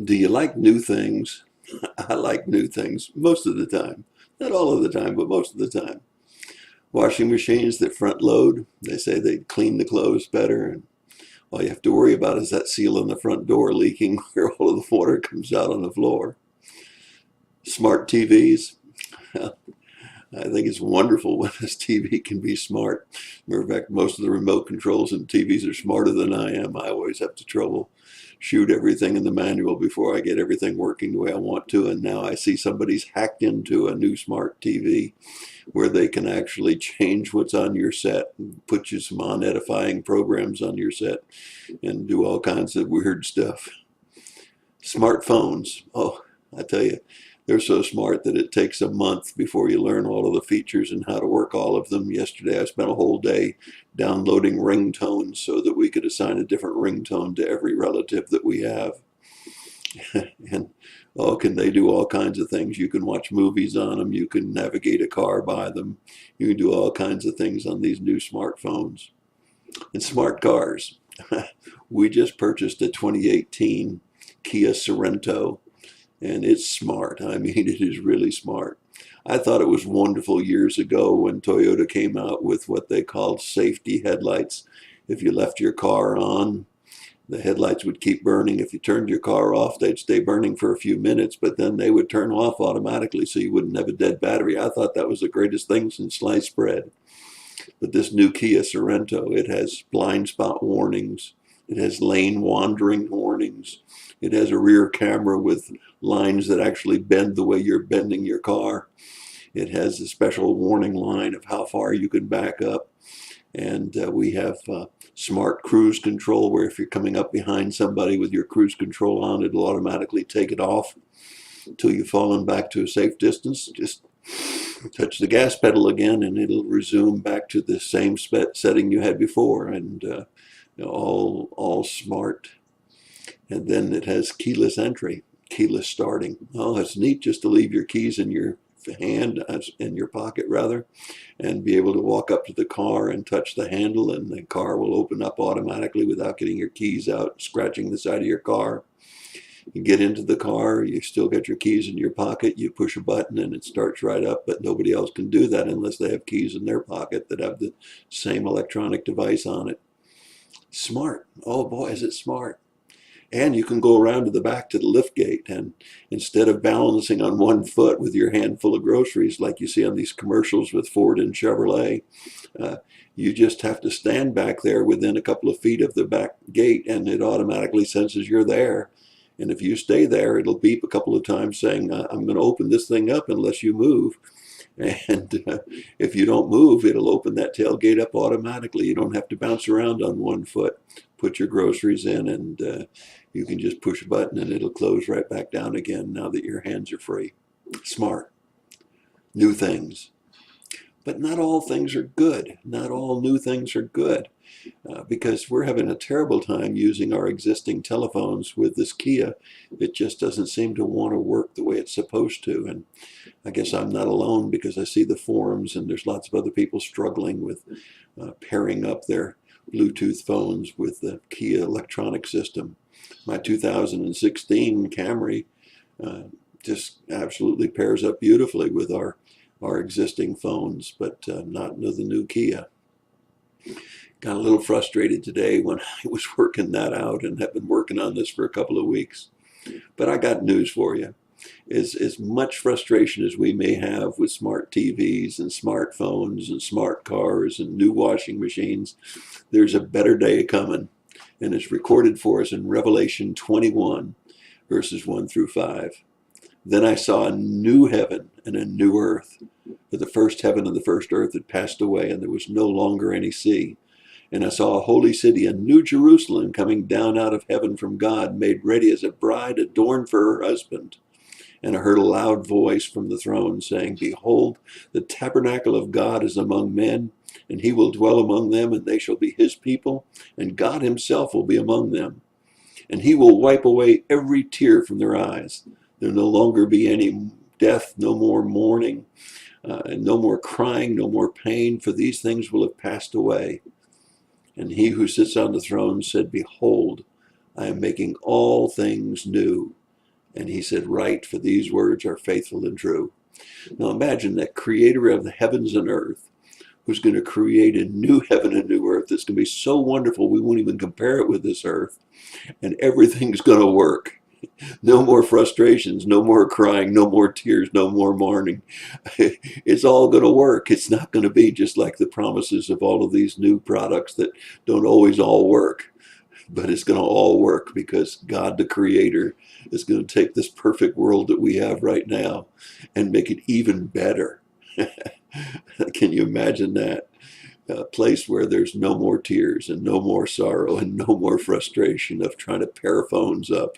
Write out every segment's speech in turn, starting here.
Do you like new things? I like new things most of the time. Not all of the time, but most of the time. Washing machines that front load, they say they clean the clothes better. And all you have to worry about is that seal on the front door leaking where all of the water comes out on the floor. Smart TVs. I think it's wonderful when this TV can be smart. Matter of fact, most of the remote controls in TVs are smarter than I am. I always have to trouble shoot everything in the manual before I get everything working the way I want to. And now I see somebody's hacked into a new smart TV where they can actually change what's on your set and put you some unedifying programs on your set and do all kinds of weird stuff. Smartphones. Oh, I tell you, they're so smart that it takes a month before you learn all of the features and how to work all of them. Yesterday, I spent a whole day downloading ringtones so that we could assign a different ringtone to every relative that we have. And oh, can they do all kinds of things? You can watch movies on them. You can navigate a car by them. You can do all kinds of things on these new smartphones. And smart cars. We just purchased a 2018 Kia Sorento, and it's smart. I mean, it is really smart. I thought it was wonderful years ago when Toyota came out with what they called safety headlights. If you left your car on, the headlights would keep burning. If you turned your car off, they'd stay burning for a few minutes, but then they would turn off automatically so you wouldn't have a dead battery. I thought that was the greatest thing since sliced bread. But this new Kia Sorento, it has blind spot warnings. It has lane wandering warnings. It has a rear camera with lines that actually bend the way you're bending your car. It has a special warning line of how far you can back up. And we have smart cruise control where if you're coming up behind somebody with your cruise control on, it'll automatically take it off until you've fallen back to a safe distance. Just touch the gas pedal again and it'll resume back to the same setting you had before, and all smart. And then it has keyless entry, keyless starting. Oh, it's neat just to leave your keys in your hand, in your pocket rather, and be able to walk up to the car and touch the handle, and the car will open up automatically without getting your keys out, scratching the side of your car. You get into the car, you still got your keys in your pocket, you push a button and it starts right up, but nobody else can do that unless they have keys in their pocket that have the same electronic device on it. Smart. Oh boy, is it smart. And you can go around to the back to the lift gate, and instead of balancing on one foot with your hand full of groceries like you see on these commercials with Ford and Chevrolet, you just have to stand back there within a couple of feet of the back gate and it automatically senses you're there. And if you stay there, it'll beep a couple of times saying, I'm going to open this thing up unless you move. And if you don't move, it'll open that tailgate up automatically. You don't have to bounce around on one foot. Put your groceries in and you can just push a button and it'll close right back down again now that your hands are free. Smart. New things. But not all things are good. Not all new things are good. Because we're having a terrible time using our existing telephones with this Kia. It just doesn't seem to want to work the way it's supposed to. And I guess I'm not alone because I see the forums and there's lots of other people struggling with pairing up their Bluetooth phones with the Kia electronic system. My 2016 Camry just absolutely pairs up beautifully with our existing phones, but not with the new Kia. Got a little frustrated today when I was working that out and have been working on this for a couple of weeks. But I got news for you. As much frustration as we may have with smart TVs and smartphones and smart cars and new washing machines, there's a better day coming. And it's recorded for us in Revelation 21, verses 1 through 5. Then I saw a new heaven and a new earth. For the first heaven and the first earth had passed away, and there was no longer any sea. And I saw a holy city, a new Jerusalem, coming down out of heaven from God, made ready as a bride adorned for her husband. And I heard a loud voice from the throne saying, Behold, the tabernacle of God is among men, and he will dwell among them, and they shall be his people, and God himself will be among them. And he will wipe away every tear from their eyes. There will no longer be any death, no more mourning, and no more crying, no more pain, for these things will have passed away. And he who sits on the throne said, Behold, I am making all things new. And he said, "Write, for these words are faithful and true." Now imagine that creator of the heavens and earth, who's going to create a new heaven and new earth that's going to be so wonderful we won't even compare it with this earth, and everything's going to work. No more frustrations, no more crying, no more tears, no more mourning. It's all going to work. It's not going to be just like the promises of all of these new products that don't always all work, but it's going to all work because God, the creator, is going to take this perfect world that we have right now and make it even better. Can you imagine that? A place where there's no more tears and no more sorrow and no more frustration of trying to pair phones up.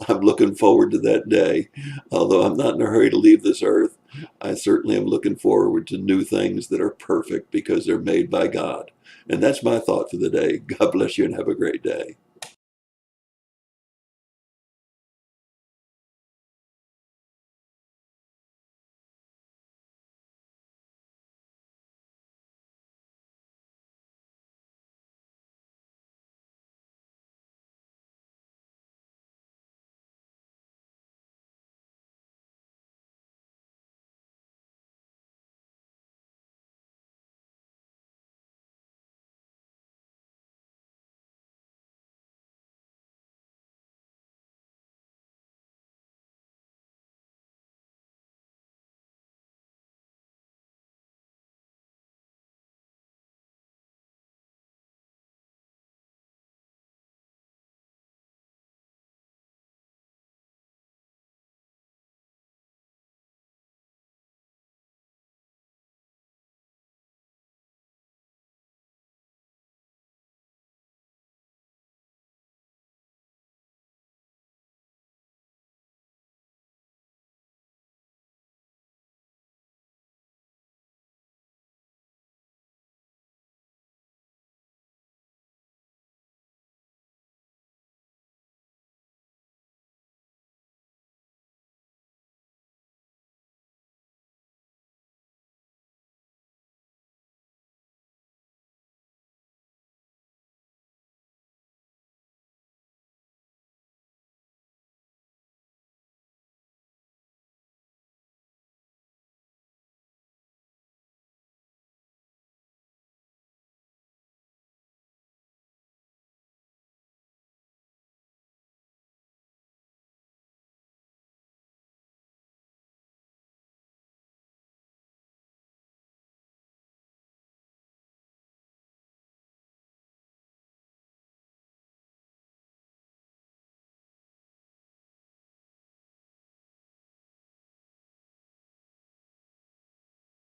I'm looking forward to that day. Although I'm not in a hurry to leave this earth, I certainly am looking forward to new things that are perfect because they're made by God. And that's my thought for the day. God bless you and have a great day.